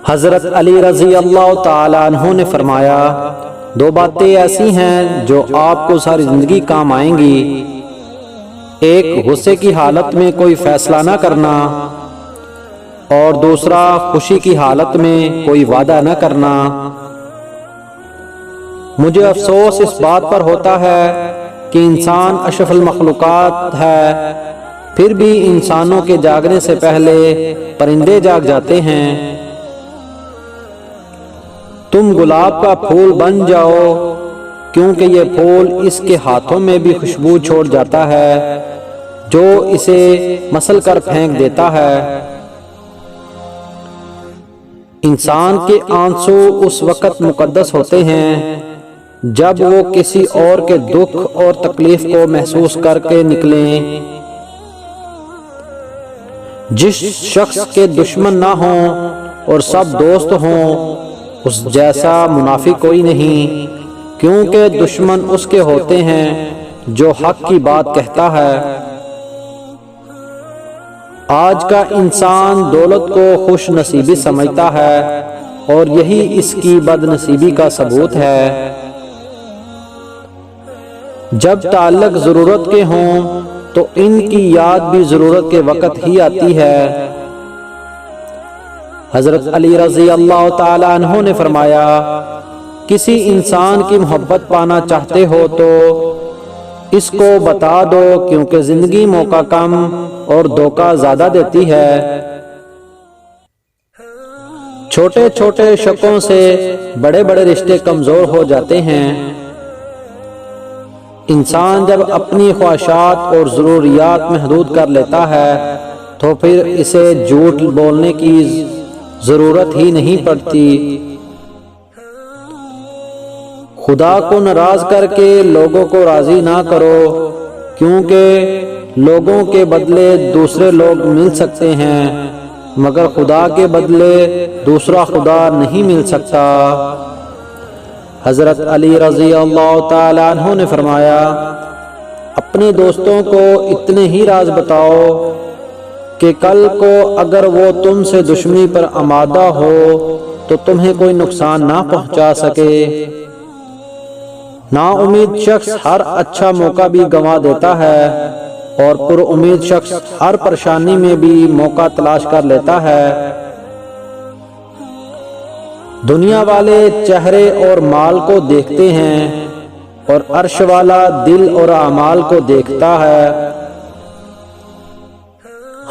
حضرت علی رضی اللہ تعالیٰ عنہ نے فرمایا، دو باتیں ایسی ہیں جو آپ کو ساری زندگی کام آئیں گی، ایک غصے کی حالت میں کوئی فیصلہ نہ کرنا، اور دوسرا خوشی کی حالت میں کوئی وعدہ نہ کرنا۔ مجھے افسوس اس بات پر ہوتا ہے کہ انسان اشرف المخلوقات ہے، پھر بھی انسانوں کے جاگنے سے پہلے پرندے جاگ جاتے ہیں۔ تم گلاب کا پھول بن جاؤ، کیونکہ یہ پھول اس کے ہاتھوں میں بھی خوشبو چھوڑ جاتا ہے جو اسے مسل کر پھینک دیتا ہے۔ انسان کے آنسو اس وقت مقدس ہوتے ہیں جب وہ کسی اور کے دکھ اور تکلیف کو محسوس کر کے نکلیں۔ جس شخص کے دشمن نہ ہوں اور سب دوست ہوں، اس جیسا منافق کوئی نہیں، کیونکہ دشمن اس کے ہوتے ہیں جو حق کی بات کہتا ہے۔ آج کا انسان دولت کو خوش نصیبی سمجھتا ہے، اور یہی اس کی بد نصیبی کا ثبوت ہے۔ جب تعلق ضرورت کے ہوں تو ان کی یاد بھی ضرورت کے وقت ہی آتی ہے۔ حضرت علی رضی اللہ تعالیٰ عنہ نے فرمایا، کسی انسان کی محبت پانا چاہتے ہو تو اس کو بتا دو، کیونکہ زندگی موقع کم اور دھوکہ زیادہ دیتی ہے۔ چھوٹے چھوٹے شکوں سے بڑے بڑے رشتے کمزور ہو جاتے ہیں۔ انسان جب اپنی خواہشات اور ضروریات محدود کر لیتا ہے تو پھر اسے جھوٹ بولنے کی ضرورت ہی نہیں پڑتی۔ خدا کو ناراض کر کے لوگوں کو راضی نہ کرو، کیونکہ لوگوں کے بدلے دوسرے لوگ مل سکتے ہیں، مگر خدا کے بدلے دوسرا خدا نہیں مل سکتا۔ حضرت علی رضی اللہ تعالیٰ عنہ نے فرمایا، اپنے دوستوں کو اتنے ہی راز بتاؤ کہ کل کو اگر وہ تم سے دشمنی پر آمادہ ہو تو تمہیں کوئی نقصان نہ پہنچا سکے۔ نا امید شخص ہر اچھا موقع بھی گنوا دیتا ہے، اور پر امید شخص ہر پریشانی میں بھی موقع تلاش کر لیتا ہے۔ دنیا والے چہرے اور مال کو دیکھتے ہیں، اور عرش والا دل اور اعمال کو دیکھتا ہے۔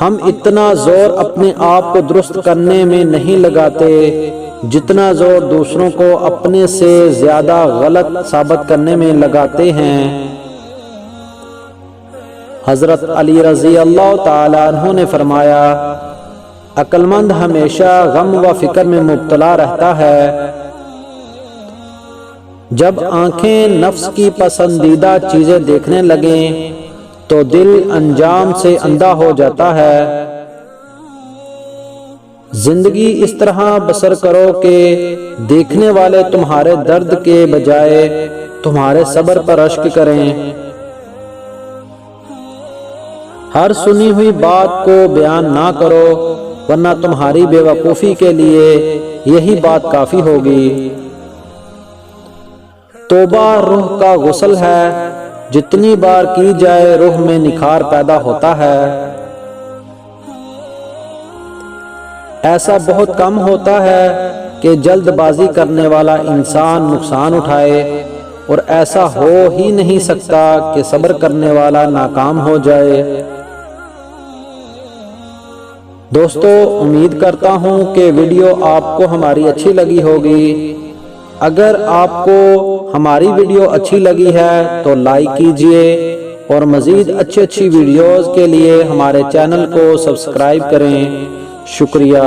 ہم اتنا زور اپنے آپ کو درست کرنے میں نہیں لگاتے جتنا زور دوسروں کو اپنے سے زیادہ غلط ثابت کرنے میں لگاتے ہیں۔ حضرت علی رضی اللہ تعالیٰ عنہ نے فرمایا، عقل مند ہمیشہ غم و فکر میں مبتلا رہتا ہے۔ جب آنکھیں نفس کی پسندیدہ چیزیں دیکھنے لگیں تو دل انجام سے اندھا ہو جاتا ہے۔ زندگی اس طرح بسر کرو کہ دیکھنے والے تمہارے درد کے بجائے تمہارے صبر پر اشک کریں۔ ہر سنی ہوئی بات کو بیان نہ کرو، ورنہ تمہاری بے وقوفی کے لیے یہی بات کافی ہوگی۔ توبہ روح کا غسل ہے، جتنی بار کی جائے روح میں نکھار پیدا ہوتا ہے۔ ایسا بہت کم ہوتا ہے کہ جلد بازی کرنے والا انسان نقصان اٹھائے، اور ایسا ہو ہی نہیں سکتا کہ صبر کرنے والا ناکام ہو جائے۔ دوستو، امید کرتا ہوں کہ ویڈیو آپ کو ہماری اچھی لگی ہوگی۔ اگر آپ کو ہماری ویڈیو اچھی لگی ہے تو لائک کیجئے، اور مزید اچھی ویڈیوز کے لیے ہمارے چینل کو سبسکرائب کریں۔ شکریہ۔